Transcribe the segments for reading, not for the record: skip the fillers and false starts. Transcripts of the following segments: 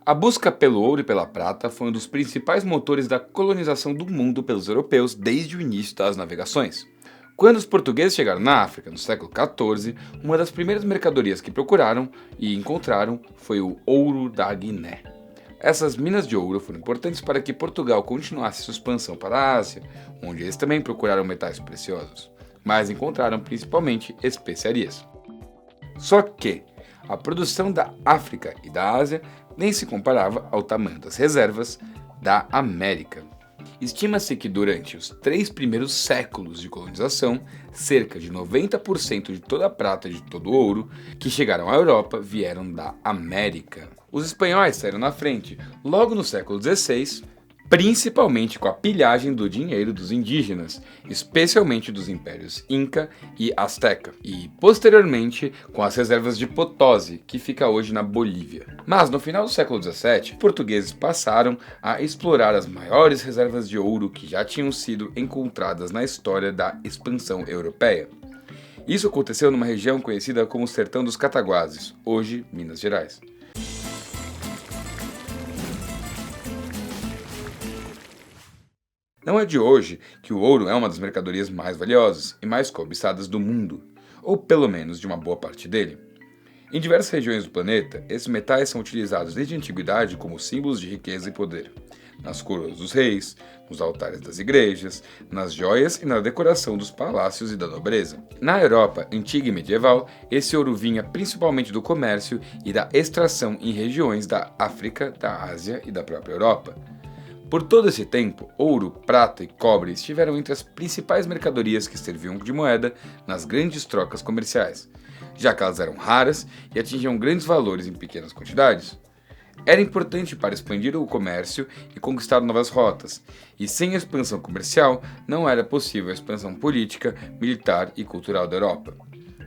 A busca pelo ouro e pela prata foi um dos principais motores da colonização do mundo pelos europeus desde o início das navegações. Quando os portugueses chegaram na África no século XIV, uma das primeiras mercadorias que procuraram e encontraram foi o ouro da Guiné. Essas minas de ouro foram importantes para que Portugal continuasse sua expansão para a Ásia, onde eles também procuraram metais preciosos, mas encontraram principalmente especiarias. Só que a produção da África e da Ásia nem se comparava ao tamanho das reservas da América. Estima-se que durante os 3 primeiros séculos de colonização, cerca de 90% de toda a prata e de todo o ouro que chegaram à Europa vieram da América. Os espanhóis saíram na frente logo no século XVI, principalmente com a pilhagem do dinheiro dos indígenas, especialmente dos impérios Inca e Azteca, e posteriormente com as reservas de Potosí, que fica hoje na Bolívia. Mas no final do século XVII, portugueses passaram a explorar as maiores reservas de ouro que já tinham sido encontradas na história da expansão europeia. Isso aconteceu numa região conhecida como Sertão dos Cataguases, hoje Minas Gerais. Não é de hoje que o ouro é uma das mercadorias mais valiosas e mais cobiçadas do mundo, ou pelo menos de uma boa parte dele. Em diversas regiões do planeta, esses metais são utilizados desde a antiguidade como símbolos de riqueza e poder. Nas coroas dos reis, nos altares das igrejas, nas joias e na decoração dos palácios e da nobreza. Na Europa antiga e medieval, esse ouro vinha principalmente do comércio e da extração em regiões da África, da Ásia e da própria Europa. Por todo esse tempo, ouro, prata e cobre estiveram entre as principais mercadorias que serviam de moeda nas grandes trocas comerciais, já que elas eram raras e atingiam grandes valores em pequenas quantidades. Era importante para expandir o comércio e conquistar novas rotas, e sem a expansão comercial não era possível a expansão política, militar e cultural da Europa.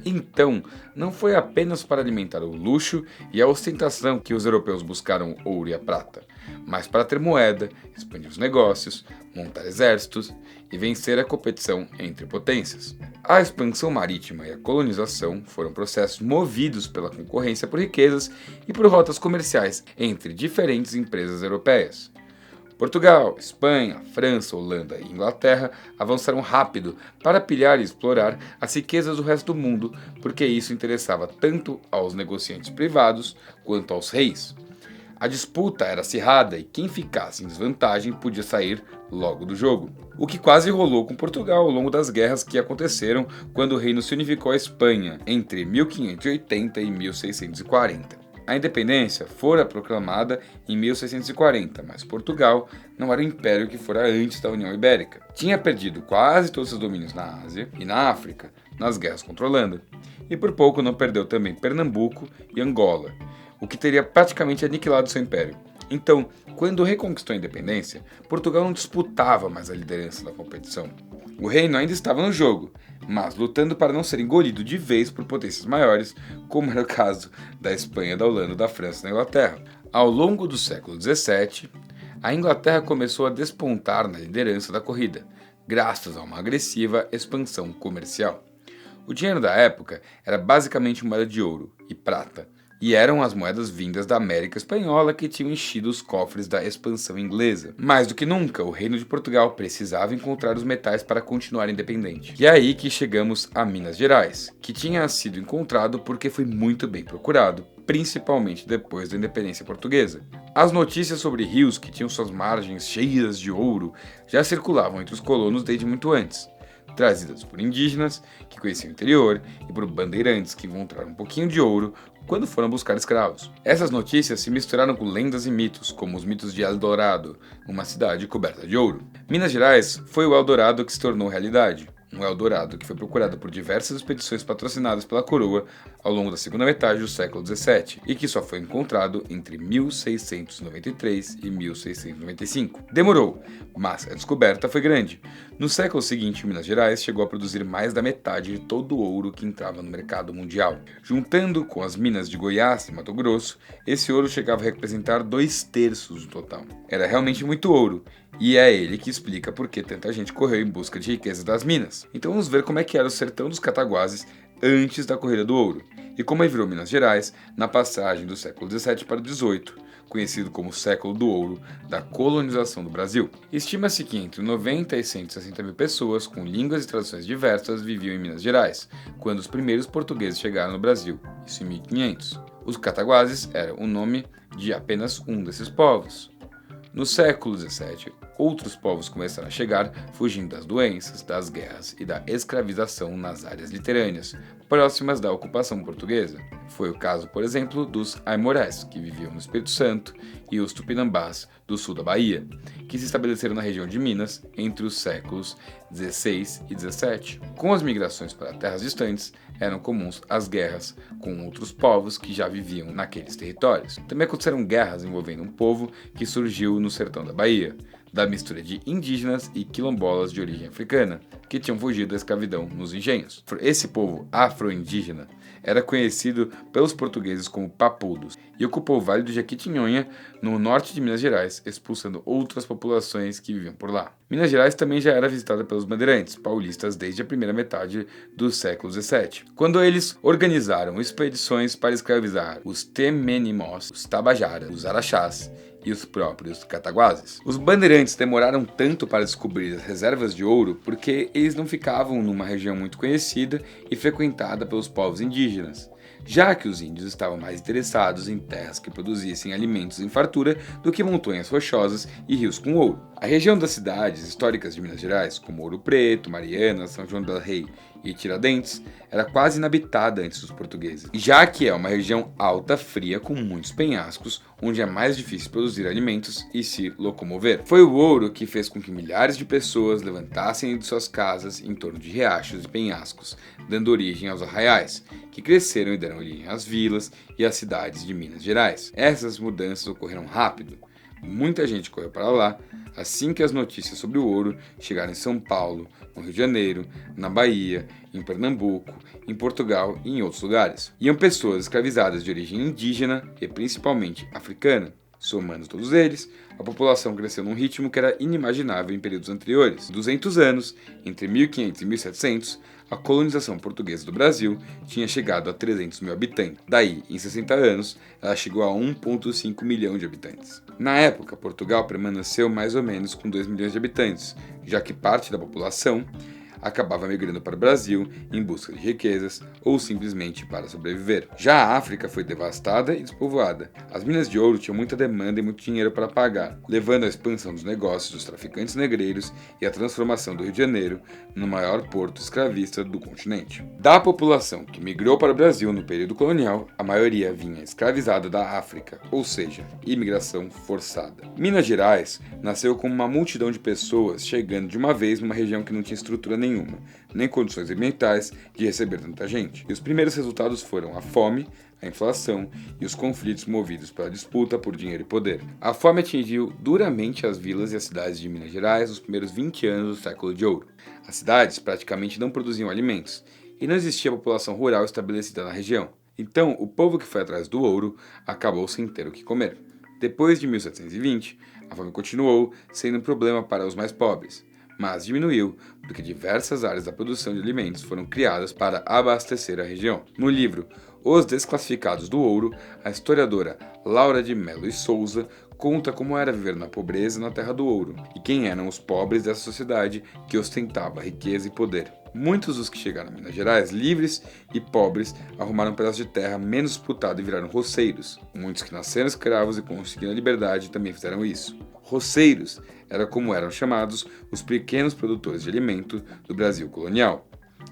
Então, não foi apenas para alimentar o luxo e a ostentação que os europeus buscaram o ouro e a prata, mas para ter moeda, expandir os negócios, montar exércitos e vencer a competição entre potências. A expansão marítima e a colonização foram processos movidos pela concorrência por riquezas e por rotas comerciais entre diferentes empresas europeias. Portugal, Espanha, França, Holanda e Inglaterra avançaram rápido para pilhar e explorar as riquezas do resto do mundo, porque isso interessava tanto aos negociantes privados quanto aos reis. A disputa era acirrada e quem ficasse em desvantagem podia sair logo do jogo. O que quase rolou com Portugal ao longo das guerras que aconteceram quando o reino se unificou à Espanha entre 1580 e 1640. A independência fora proclamada em 1640, mas Portugal não era o império que fora antes da União Ibérica. Tinha perdido quase todos seus domínios na Ásia e na África, nas guerras contra a Holanda, e por pouco não perdeu também Pernambuco e Angola, o que teria praticamente aniquilado seu império. Então, quando reconquistou a independência, Portugal não disputava mais a liderança da competição. O reino ainda estava no jogo, mas lutando para não ser engolido de vez por potências maiores, como era o caso da Espanha, da Holanda, da França e da Inglaterra. Ao longo do século XVII, a Inglaterra começou a despontar na liderança da corrida, graças a uma agressiva expansão comercial. O dinheiro da época era basicamente moeda de ouro e prata, e eram as moedas vindas da América Espanhola que tinham enchido os cofres da expansão inglesa. Mais do que nunca, o Reino de Portugal precisava encontrar os metais para continuar independente. E é aí que chegamos a Minas Gerais, que tinha sido encontrado porque foi muito bem procurado, principalmente depois da independência portuguesa. As notícias sobre rios que tinham suas margens cheias de ouro já circulavam entre os colonos desde muito antes, trazidas por indígenas que conheciam o interior e por bandeirantes que encontraram um pouquinho de ouro quando foram buscar escravos. Essas notícias se misturaram com lendas e mitos, como os mitos de Eldorado, uma cidade coberta de ouro. Minas Gerais foi o Eldorado que se tornou realidade. Um Eldorado que foi procurado por diversas expedições patrocinadas pela coroa ao longo da segunda metade do século XVII e que só foi encontrado entre 1693 e 1695. Demorou, mas a descoberta foi grande. No século seguinte, Minas Gerais chegou a produzir mais da metade de todo o ouro que entrava no mercado mundial. Juntando com as minas de Goiás e Mato Grosso, esse ouro chegava a representar 2/3 do total. Era realmente muito ouro, e é ele que explica por que tanta gente correu em busca de riquezas das minas. Então vamos ver como é que era o sertão dos Cataguases antes da corrida do ouro, e como ele virou Minas Gerais na passagem do século XVII para o XVIII, conhecido como século do ouro da colonização do Brasil. Estima-se que entre 90 e 160 mil pessoas com línguas e tradições diversas viviam em Minas Gerais, quando os primeiros portugueses chegaram no Brasil, isso em 1500. Os cataguases eram o nome de apenas um desses povos. No século XVII, outros povos começaram a chegar, fugindo das doenças, das guerras e da escravização nas áreas litorâneas, próximas da ocupação portuguesa. Foi o caso, por exemplo, dos aimorés, que viviam no Espírito Santo, e os tupinambás, do sul da Bahia, que se estabeleceram na região de Minas entre os séculos XVI e XVII. Com as migrações para terras distantes, eram comuns as guerras com outros povos que já viviam naqueles territórios. Também aconteceram guerras envolvendo um povo que surgiu no sertão da Bahia, da mistura de indígenas e quilombolas de origem africana, que tinham fugido da escravidão nos engenhos. Esse povo afro-indígena era conhecido pelos portugueses como papudos e ocupou o Vale do Jequitinhonha, no norte de Minas Gerais, expulsando outras populações que viviam por lá. Minas Gerais também já era visitada pelos bandeirantes paulistas desde a primeira metade do século XVII, quando eles organizaram expedições para escravizar os Temenimós, os Tabajaras, os Araxás e os próprios cataguases. Os bandeirantes demoraram tanto para descobrir as reservas de ouro porque eles não ficavam numa região muito conhecida e frequentada pelos povos indígenas, já que os índios estavam mais interessados em terras que produzissem alimentos em fartura do que montanhas rochosas e rios com ouro. A região das cidades históricas de Minas Gerais, como Ouro Preto, Mariana, São João del Rei e Tiradentes, era quase inabitada antes dos portugueses, já que é uma região alta, fria, com muitos penhascos, onde é mais difícil produzir alimentos e se locomover. Foi o ouro que fez com que milhares de pessoas levantassem de suas casas em torno de riachos e penhascos, dando origem aos arraiais, que cresceram e deram origem às vilas e às cidades de Minas Gerais. Essas mudanças ocorreram rápido. Muita gente correu para lá assim que as notícias sobre o ouro chegaram em São Paulo, no Rio de Janeiro, na Bahia, em Pernambuco, em Portugal e em outros lugares. Iam pessoas escravizadas de origem indígena e principalmente africana. Somando todos eles, a população cresceu num ritmo que era inimaginável em períodos anteriores. 200 anos, entre 1500 e 1700, a colonização portuguesa do Brasil tinha chegado a 300 mil habitantes. Daí, em 60 anos, ela chegou a 1,5 milhão de habitantes. Na época, Portugal permaneceu mais ou menos com 2 milhões de habitantes, já que parte da população acabava migrando para o Brasil em busca de riquezas ou simplesmente para sobreviver. Já a África foi devastada e despovoada. As minas de ouro tinham muita demanda e muito dinheiro para pagar, levando à expansão dos negócios dos traficantes negreiros e à transformação do Rio de Janeiro no maior porto escravista do continente. Da população que migrou para o Brasil no período colonial, a maioria vinha escravizada da África, ou seja, imigração forçada. Minas Gerais nasceu como uma multidão de pessoas chegando de uma vez numa região que não tinha estrutura nenhuma, nem condições ambientais de receber tanta gente. E os primeiros resultados foram a fome, a inflação e os conflitos movidos pela disputa por dinheiro e poder. A fome atingiu duramente as vilas e as cidades de Minas Gerais nos primeiros 20 anos do século de ouro. As cidades praticamente não produziam alimentos e não existia população rural estabelecida na região. Então, o povo que foi atrás do ouro acabou sem ter o que comer. Depois de 1720, a fome continuou sendo um problema para os mais pobres, mas diminuiu porque diversas áreas da produção de alimentos foram criadas para abastecer a região. No livro Os Desclassificados do Ouro, a historiadora Laura de Mello e Souza conta como era viver na pobreza na Terra do Ouro e quem eram os pobres dessa sociedade que ostentava riqueza e poder. Muitos dos que chegaram a Minas Gerais, livres e pobres, arrumaram um pedaço de terra menos disputado e viraram roceiros. Muitos que nasceram escravos e conseguiram a liberdade também fizeram isso. Roceiros era como eram chamados os pequenos produtores de alimento do Brasil colonial.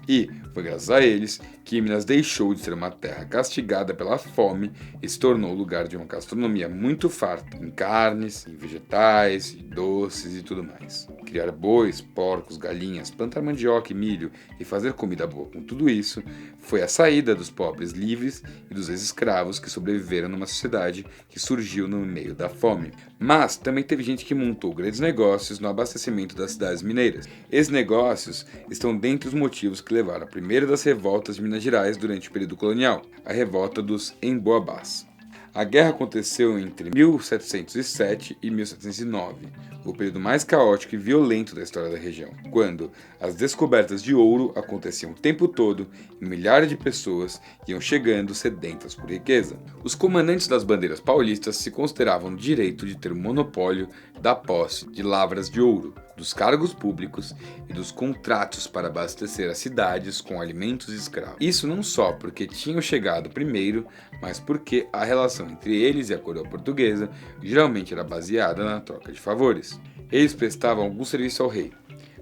E foi graças a eles que Minas deixou de ser uma terra castigada pela fome e se tornou lugar de uma gastronomia muito farta em carnes, em vegetais, em doces e tudo mais. Criar bois, porcos, galinhas, plantar mandioca e milho e fazer comida boa com tudo isso foi a saída dos pobres livres e dos ex-escravos que sobreviveram numa sociedade que surgiu no meio da fome. Mas também teve gente que montou grandes negócios no abastecimento das cidades mineiras. Esses negócios estão dentre os motivos que levaram à primeira das revoltas de Minas Gerais durante o período colonial, a revolta dos Emboabás. A guerra aconteceu entre 1707 e 1709, o período mais caótico e violento da história da região, quando as descobertas de ouro aconteciam o tempo todo e milhares de pessoas iam chegando sedentas por riqueza. Os comandantes das bandeiras paulistas se consideravam no direito de ter o monopólio da posse de lavras de ouro, dos cargos públicos e dos contratos para abastecer as cidades com alimentos e escravos. Isso não só porque tinham chegado primeiro, mas porque a relação entre eles e a coroa portuguesa geralmente era baseada na troca de favores. Eles prestavam algum serviço ao rei,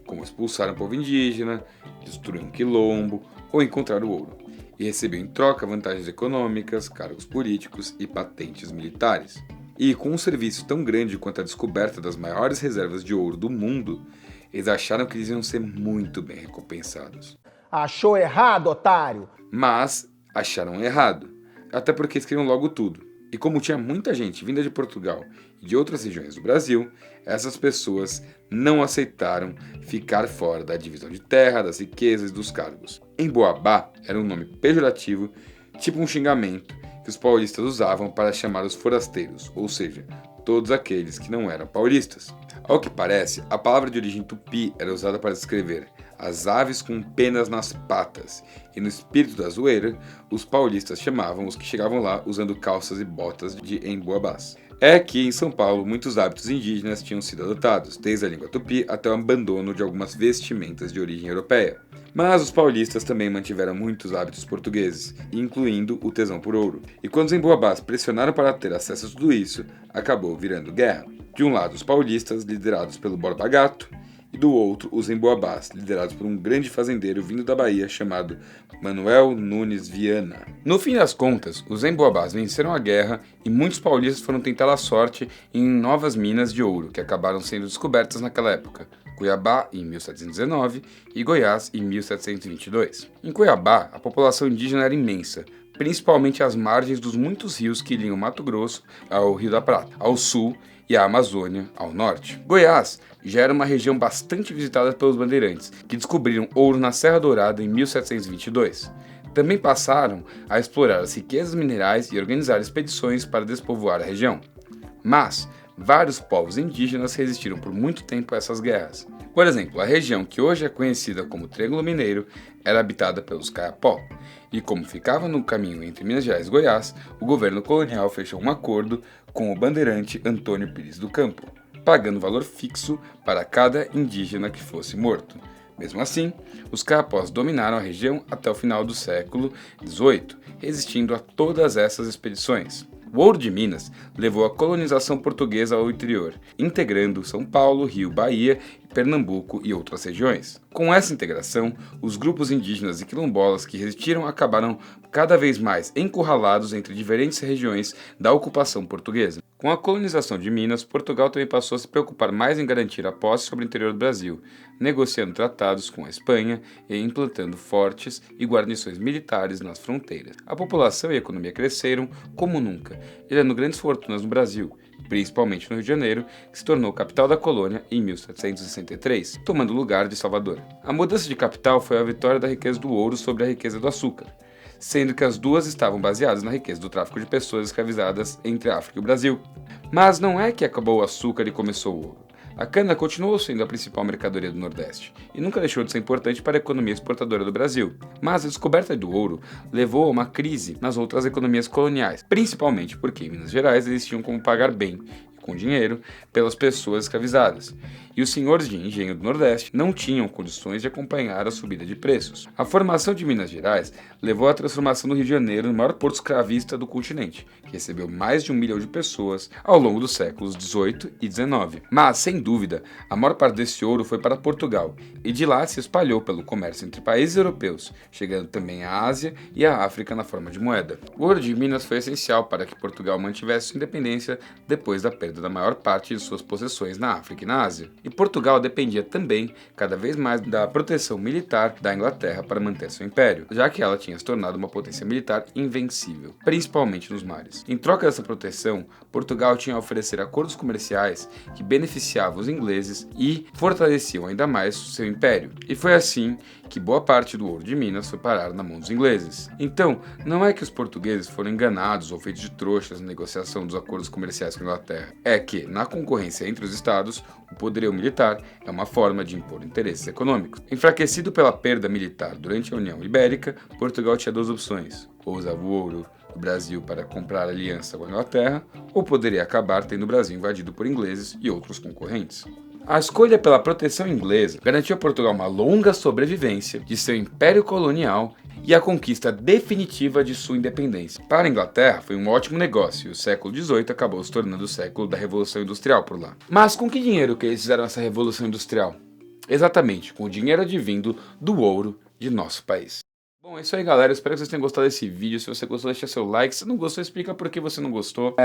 como expulsar um povo indígena, destruir um quilombo ou encontrar o ouro, e recebiam em troca vantagens econômicas, cargos políticos e patentes militares. E com um serviço tão grande quanto a descoberta das maiores reservas de ouro do mundo, eles acharam que eles iam ser muito bem recompensados. Achou errado, otário! Mas acharam errado, até porque eles queriam logo tudo. E como tinha muita gente vinda de Portugal e de outras regiões do Brasil, essas pessoas não aceitaram ficar fora da divisão de terra, das riquezas e dos cargos. Emboabá era um nome pejorativo, tipo um xingamento, que os paulistas usavam para chamar os forasteiros, ou seja, todos aqueles que não eram paulistas. Ao que parece, a palavra de origem tupi era usada para descrever as aves com penas nas patas, e no espírito da zoeira, os paulistas chamavam os que chegavam lá usando calças e botas de emboabás. É que em São Paulo muitos hábitos indígenas tinham sido adotados, desde a língua tupi até o abandono de algumas vestimentas de origem europeia. Mas os paulistas também mantiveram muitos hábitos portugueses, incluindo o tesão por ouro. E quando os emboabás pressionaram para ter acesso a tudo isso, acabou virando guerra. De um lado os paulistas, liderados pelo Borba Gato, e do outro os emboabás, liderados por um grande fazendeiro vindo da Bahia chamado Manuel Nunes Viana. No fim das contas, os emboabás venceram a guerra e muitos paulistas foram tentar a sorte em novas minas de ouro que acabaram sendo descobertas naquela época. Cuiabá em 1719 e Goiás em 1722. Em Cuiabá, a população indígena era imensa, principalmente às margens dos muitos rios que liam Mato Grosso ao Rio da Prata, ao sul, e a Amazônia ao norte. Goiás já era uma região bastante visitada pelos bandeirantes, que descobriram ouro na Serra Dourada em 1722. Também passaram a explorar as riquezas minerais e organizar expedições para despovoar a região. Mas vários povos indígenas resistiram por muito tempo a essas guerras. Por exemplo, a região que hoje é conhecida como Triângulo Mineiro era habitada pelos Kayapó, e como ficava no caminho entre Minas Gerais e Goiás, o governo colonial fechou um acordo com o bandeirante Antônio Pires do Campo, pagando valor fixo para cada indígena que fosse morto. Mesmo assim, os Kayapós dominaram a região até o final do século XVIII, resistindo a todas essas expedições. O ouro de Minas levou a colonização portuguesa ao interior, integrando São Paulo, Rio, Bahia, Pernambuco e outras regiões. Com essa integração, os grupos indígenas e quilombolas que resistiram acabaram cada vez mais encurralados entre diferentes regiões da ocupação portuguesa. Com a colonização de Minas, Portugal também passou a se preocupar mais em garantir a posse sobre o interior do Brasil, negociando tratados com a Espanha e implantando fortes e guarnições militares nas fronteiras. A população e a economia cresceram como nunca, gerando grandes fortunas no Brasil, principalmente no Rio de Janeiro, que se tornou capital da colônia em 1763, tomando o lugar de Salvador. A mudança de capital foi a vitória da riqueza do ouro sobre a riqueza do açúcar, sendo que as duas estavam baseadas na riqueza do tráfico de pessoas escravizadas entre a África e o Brasil. Mas não é que acabou o açúcar e começou o ouro. A cana continuou sendo a principal mercadoria do Nordeste e nunca deixou de ser importante para a economia exportadora do Brasil. Mas a descoberta do ouro levou a uma crise nas outras economias coloniais, principalmente porque em Minas Gerais eles tinham como pagar bem, com dinheiro, pelas pessoas escravizadas, e os senhores de engenho do Nordeste não tinham condições de acompanhar a subida de preços. A formação de Minas Gerais levou à transformação do Rio de Janeiro no maior porto escravista do continente, que recebeu mais de 1 milhão de pessoas ao longo dos séculos XVIII e XIX. Mas, sem dúvida, a maior parte desse ouro foi para Portugal, e de lá se espalhou pelo comércio entre países europeus, chegando também à Ásia e à África na forma de moeda. O ouro de Minas foi essencial para que Portugal mantivesse sua independência depois da perda perda da maior parte de suas possessões na África e na Ásia. E Portugal dependia também, cada vez mais, da proteção militar da Inglaterra para manter seu império, já que ela tinha se tornado uma potência militar invencível, principalmente nos mares. Em troca dessa proteção, Portugal tinha a oferecer acordos comerciais que beneficiavam os ingleses e fortaleciam ainda mais seu império. E foi assim que boa parte do ouro de Minas foi parar na mão dos ingleses. Então, não é que os portugueses foram enganados ou feitos de trouxas na negociação dos acordos comerciais com a Inglaterra. É que, na concorrência entre os estados, o poderio militar é uma forma de impor interesses econômicos. Enfraquecido pela perda militar durante a União Ibérica, Portugal tinha duas opções: ou usava o ouro do Brasil para comprar aliança com a Inglaterra, ou poderia acabar tendo o Brasil invadido por ingleses e outros concorrentes. A escolha pela proteção inglesa garantiu a Portugal uma longa sobrevivência de seu império colonial e a conquista definitiva de sua independência. Para a Inglaterra foi um ótimo negócio e o século XVIII acabou se tornando o século da Revolução Industrial por lá. Mas com que dinheiro que eles fizeram essa Revolução Industrial? Exatamente, com o dinheiro advindo do ouro de nosso país. Bom, é isso aí, galera. Espero que vocês tenham gostado desse vídeo. Se você gostou, deixa seu like. Se não gostou, explica por que você não gostou.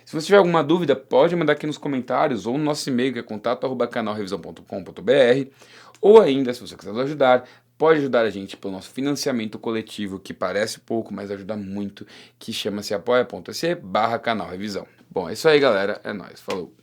Se você tiver alguma dúvida, pode mandar aqui nos comentários ou no nosso e-mail, que é contato@canalrevisão.com.br. Ou ainda, se você quiser nos ajudar, pode ajudar a gente pelo nosso financiamento coletivo, que parece pouco, mas ajuda muito, que chama-se apoia.se/canalrevisão. Bom, é isso aí, galera. É nóis. Falou.